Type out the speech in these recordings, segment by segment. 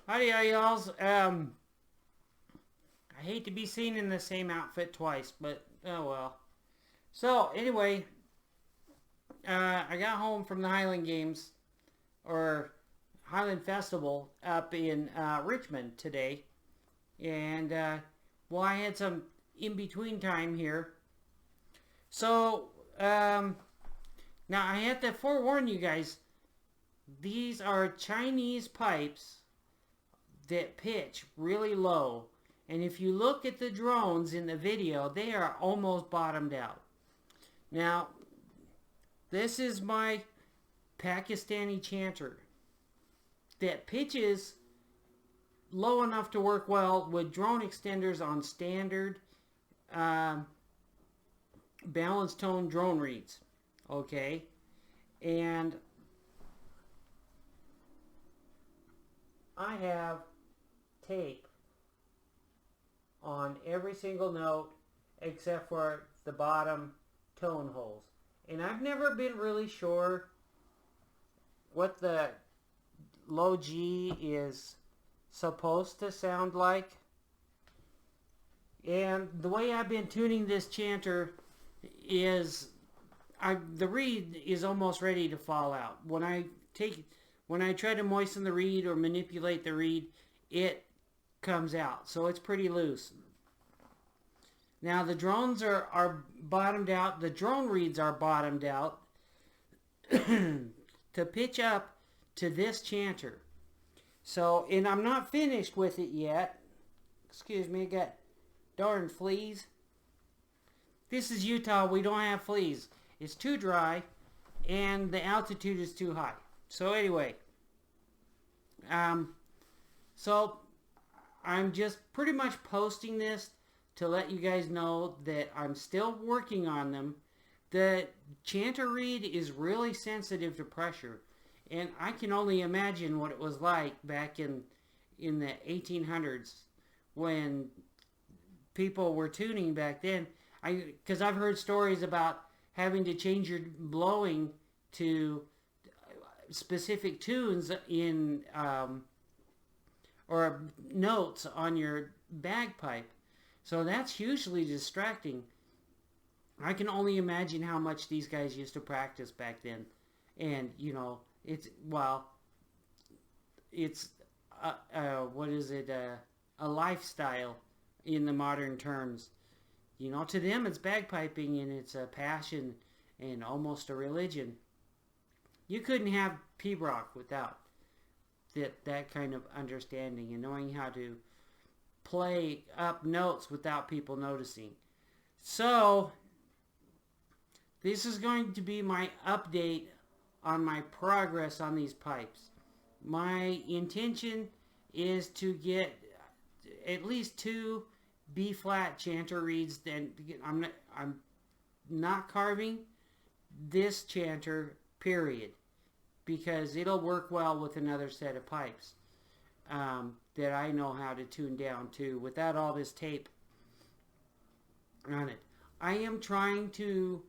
Howdy, y'alls. I hate to be seen in the same outfit twice, but oh well. So anyway, I got home from the Highland Games or Highland Festival up in Richmond today, and well, I had some in between time here. So now I have to forewarn you guys. These are Chinese pipes that pitch really low. And if you look at the drones in the video, they are almost bottomed out. Now, this is my Pakistani chanter that pitches low enough to work well with drone extenders on standard balanced tone drone reeds. Okay? And I have tape on every single note except for the bottom tone holes. And I've never been really sure what the low G is supposed to sound like. And the way I've been tuning this chanter is the reed is almost ready to fall out. When I try to moisten the reed or manipulate the reed, it comes out. So it's pretty loose. Now the drones are bottomed out. The drone reeds are bottomed out to pitch up to this chanter. So, and I'm not finished with it yet. Excuse me, I got darn fleas. This is Utah. We don't have fleas. It's too dry and the altitude is too high. So anyway, so I'm just pretty much posting this to let you guys know that I'm still working on them. The chanter reed is really sensitive to pressure, and I can only imagine what it was like back in the 1800s when people were tuning back then. Because I've heard stories about having to change your blowing to specific tunes in or notes on your bagpipe. So that's hugely distracting. I can only imagine how much these guys used to practice back then. And, you know, it's, well, it's, what is it, a lifestyle in the modern terms. You know, to them it's bagpiping and it's a passion and almost a religion. You couldn't have P-Rock without that kind of understanding and knowing how to play up notes without people noticing. So, this is going to be my update on my progress on these pipes. My intention is to get at least 2 B-flat chanter reeds. Then I'm not carving this chanter, period, because it'll work well with another set of pipes that I know how to tune down to without all this tape on it. I am trying to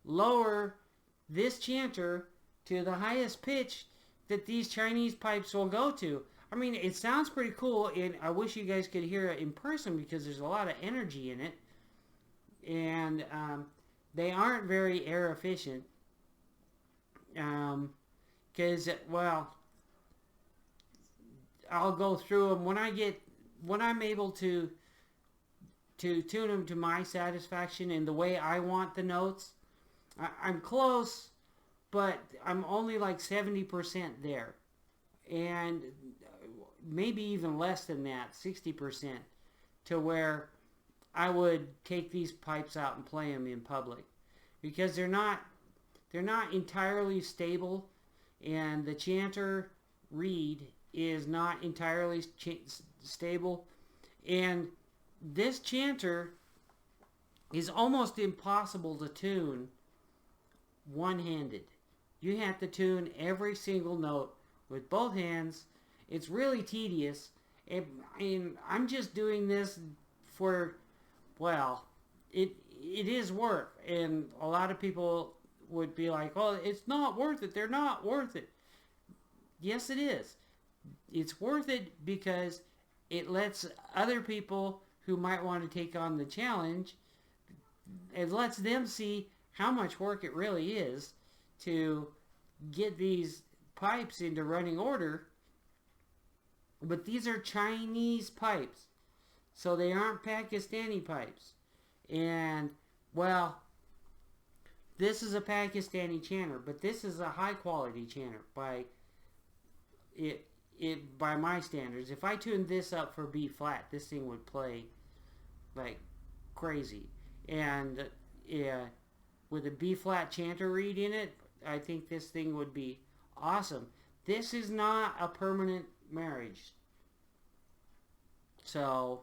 lower this chanter to the highest pitch that these Chinese pipes will go to. I mean, it sounds pretty cool, and I wish you guys could hear it in person because there's a lot of energy in it. And they aren't very air efficient. Because, well, I'll go through them when I'm able to tune them to my satisfaction and the way I want the notes. I'm close, but I'm only like 70% there. And maybe even less than that, 60%, to where I would take these pipes out and play them in public. Because they're not entirely stable, and the chanter reed is not entirely stable, and this chanter is almost impossible to tune one-handed. You have to tune every single note with both hands. It's really tedious, and I'm just doing this for, well, it is work, and a lot of people would be like, oh, it's not worth it. They're not worth it. Yes, it is. It's worth it because it lets other people who might want to take on the challenge, it lets them see how much work it really is to get these pipes into running order. But these are Chinese pipes, so they aren't Pakistani pipes. And, well, this is a Pakistani chanter, but this is a high quality chanter by by my standards. If I tuned this up for B flat, this thing would play like crazy. And with a B flat chanter reed in it, I think this thing would be awesome. This is not a permanent marriage. So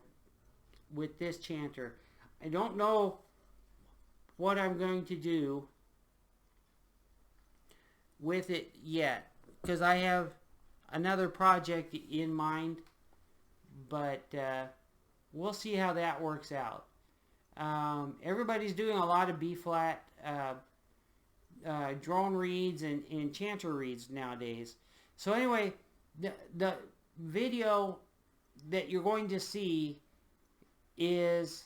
with this chanter, I don't know what I'm going to do with it yet, because I have another project in mind, but we'll see how that works out. Everybody's doing a lot of B-flat drone reeds and chanter reeds nowadays. So anyway, the video that you're going to see is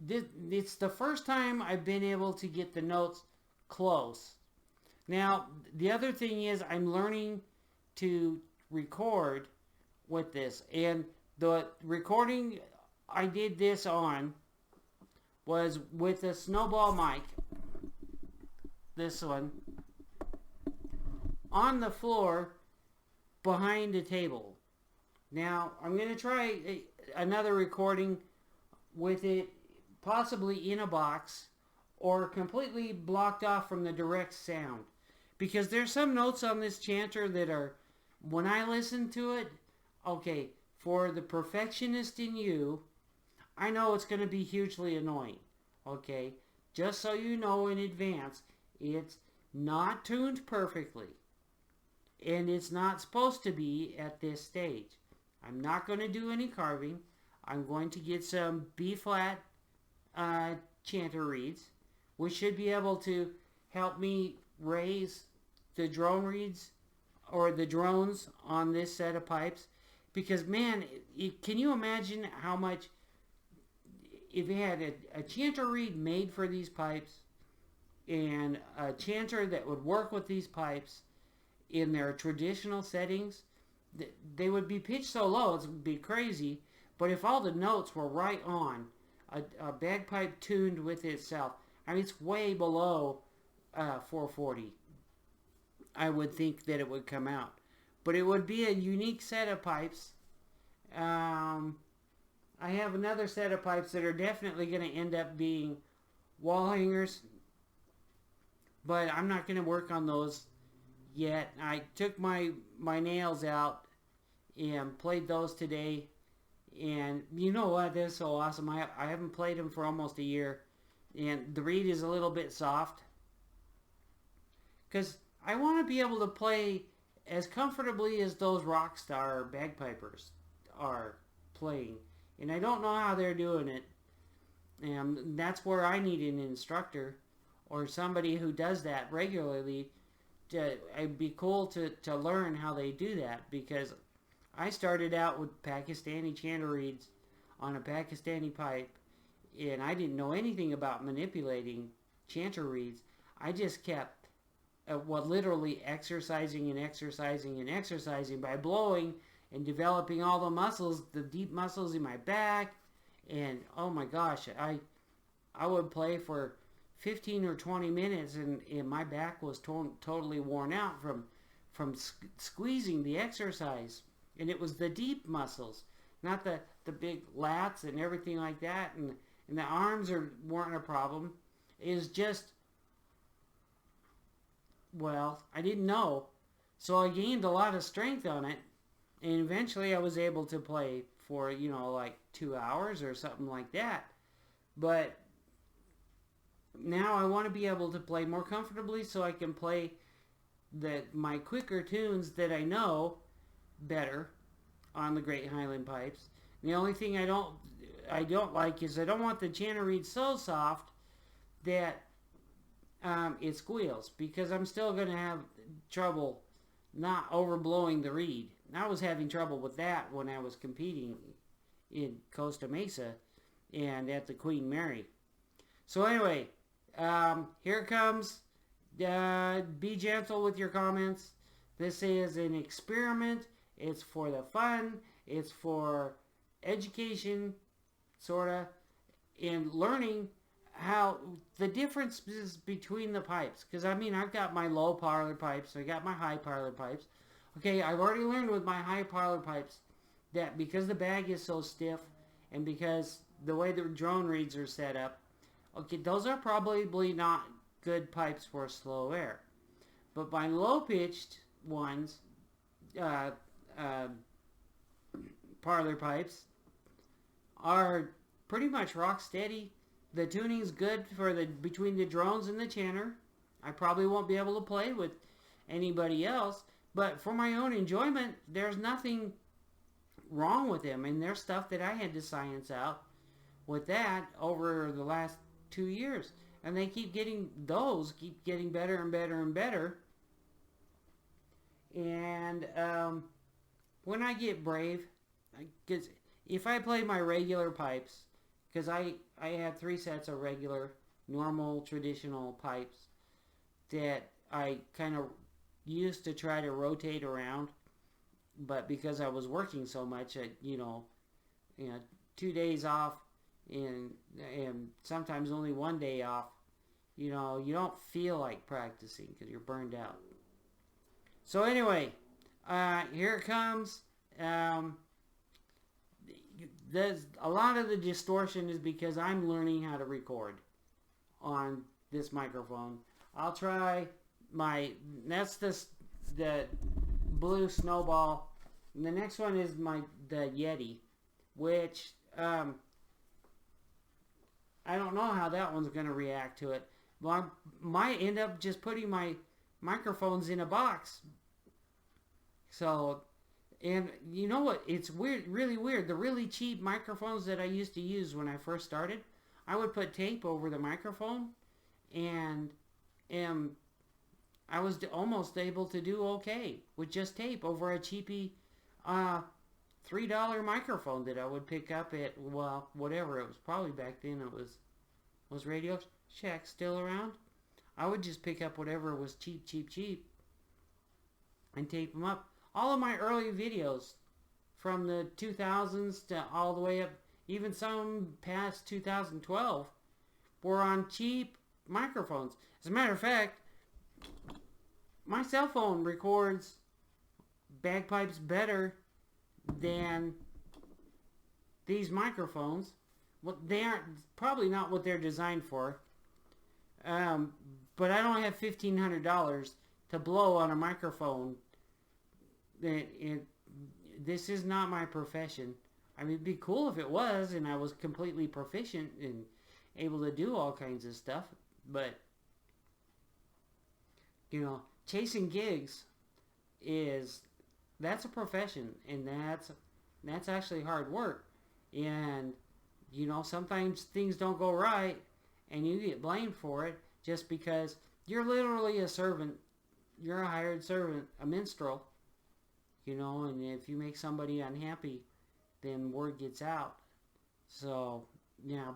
it's the first time I've been able to get the notes close. Now, the other thing is I'm learning to record with this. And the recording I did this on was with a snowball mic. This one. On the floor behind a table. Now, I'm going to try another recording with it possibly in a box or completely blocked off from the direct sound. Because there's some notes on this chanter that are, when I listen to it, okay, for the perfectionist in you, I know it's going to be hugely annoying. Okay, just so you know in advance, it's not tuned perfectly. And it's not supposed to be at this stage. I'm not going to do any carving. I'm going to get some B-flat chanter reeds, which should be able to help me raise the drone reeds or the drones on this set of pipes. Because, man, can you imagine how much, if you had a chanter reed made for these pipes and a chanter that would work with these pipes in their traditional settings, they would be pitched so low, it would be crazy. But if all the notes were right on, a bagpipe tuned with itself, I mean, it's way below 440. I would think that it would come out. But it would be a unique set of pipes. I have another set of pipes that are definitely going to end up being wall hangers. But I'm not going to work on those yet. I took my nails out and played those today. And you know what? They're so awesome. I haven't played them for almost a year. And the reed is a little bit soft. Because I want to be able to play as comfortably as those rock star bagpipers are playing. And I don't know how they're doing it. And that's where I need an instructor or somebody who does that regularly. It'd be cool to learn how they do that, because I started out with Pakistani chanter reeds on a Pakistani pipe, and I didn't know anything about manipulating chanter reeds. I just kept literally exercising and exercising and exercising by blowing and developing all the muscles, the deep muscles in my back. And oh my gosh, I would play for 15 or 20 minutes and my back was totally worn out from squeezing the exercise. And it was the deep muscles, not the big lats and everything like that. And the arms weren't a problem. It was just, well, I didn't know. So I gained a lot of strength on it. And eventually I was able to play for, like 2 hours or something like that. But now I want to be able to play more comfortably so I can play my quicker tunes that I know better on the Great Highland pipes. And the only thing I don't I don't like is I don't want the channel reed so soft that it squeals, because I'm still going to have trouble not overblowing the reed. I was having trouble with that when I was competing in Costa Mesa and at the Queen Mary. So anyway, here it comes. Be gentle with your comments. This is an experiment. It's for the fun. It's for education, sorta, and learning how the differences between the pipes. Because I mean, I've got my low parlor pipes. I got my high parlor pipes. Okay, I've already learned with my high parlor pipes that because the bag is so stiff and because the way the drone reeds are set up, okay, those are probably not good pipes for slow air. But my low-pitched ones, parlor pipes, are pretty much rock steady. The tuning's good for the between the drones and the chanter. I probably won't be able to play with anybody else, but for my own enjoyment, there's nothing wrong with them. And there's stuff that I had to science out with that over the last 2 years. And they keep getting better and better and better. And when I get brave, because if I play my regular pipes, because I have 3 sets of regular, normal, traditional pipes that I kind of used to try to rotate around, but because I was working so much, 2 days off and sometimes only 1 day off, you don't feel like practicing because you're burned out. So anyway, here it comes. There's a lot of the distortion is because I'm learning how to record on this microphone. I'll try that's the blue Snowball. And the next one is the Yeti, which I don't know how that one's going to react to it. Well, I might end up just putting my microphones in a box. So, and you know what? It's weird, really weird. The really cheap microphones that I used to use when I first started, I would put tape over the microphone, and I was almost able to do okay with just tape over a cheapy $3 microphone that I would pick up at, well, whatever it was. Probably back then it was Radio Shack still around? I would just pick up whatever was cheap and tape them up. All of my early videos from the 2000s to all the way up, even some past 2012, were on cheap microphones. As a matter of fact, my cell phone records bagpipes better than these microphones. Well, they aren't, probably not what they're designed for. But I don't have $1,500 to blow on a microphone. This is not my profession. I mean, it'd be cool if it was and I was completely proficient and able to do all kinds of stuff. But, chasing gigs that's a profession, and that's actually hard work. And, sometimes things don't go right and you get blamed for it just because you're literally a servant. You're a hired servant, a minstrel. And if you make somebody unhappy, then word gets out. So,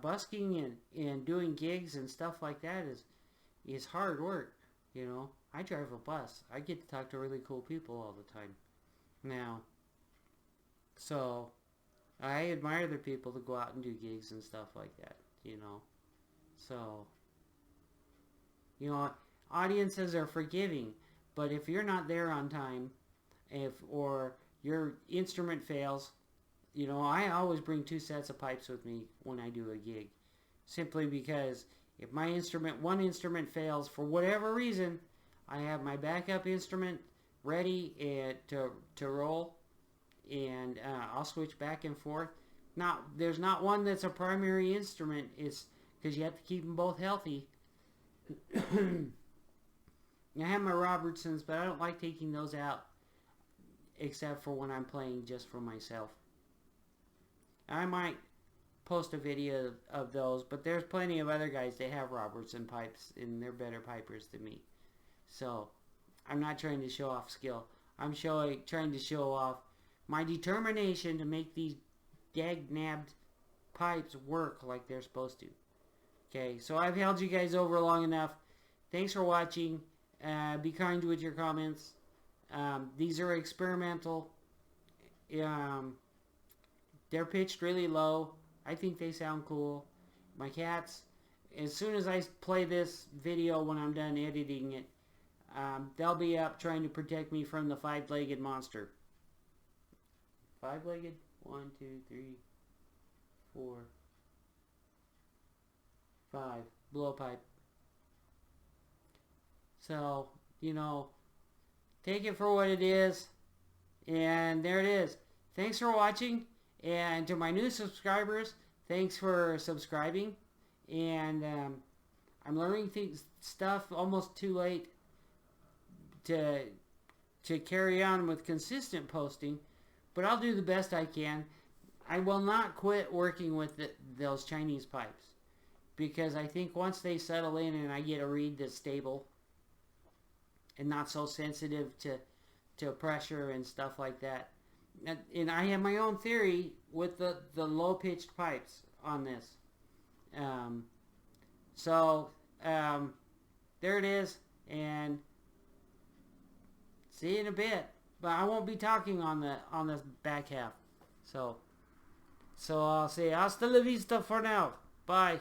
busking and doing gigs and stuff like that is hard work. I drive a bus. I get to talk to really cool people all the time. Now, so I admire the people that go out and do gigs and stuff like that, So, audiences are forgiving, but if you're not there on time, or your instrument fails, I always bring 2 sets of pipes with me when I do a gig, simply because if one instrument fails for whatever reason, I have my backup instrument ready to roll, and I'll switch back and forth. Now, there's not one that's a primary instrument. It's because you have to keep them both healthy. I have my Robertsons, but I don't like taking those out except for when I'm playing just for myself. I might post a video of those, but there's plenty of other guys that have Robertson pipes, and they're better pipers than me. So, I'm not trying to show off skill. I'm trying to show off my determination to make these dag-nabbed pipes work like they're supposed to. Okay, so I've held you guys over long enough. Thanks for watching. Be kind with your comments. These are experimental. They're pitched really low. I think they sound cool. My cats, as soon as I play this video when I'm done editing it, they'll be up trying to protect me from the five-legged monster. Five-legged? 1, 2, 3, 4, 5. Blowpipe. So, you know, take it for what it is. And there it is. Thanks for watching. And to my new subscribers, thanks for subscribing. And I'm learning stuff almost too late to carry on with consistent posting. But I'll do the best I can. I will not quit working with those Chinese pipes. Because I think once they settle in and I get a reed that's stable and not so sensitive to pressure and stuff like that. And I have my own theory with the low-pitched pipes on this. There it is. And see you in a bit. But I won't be talking on the back half. So I'll say hasta la vista for now. Bye.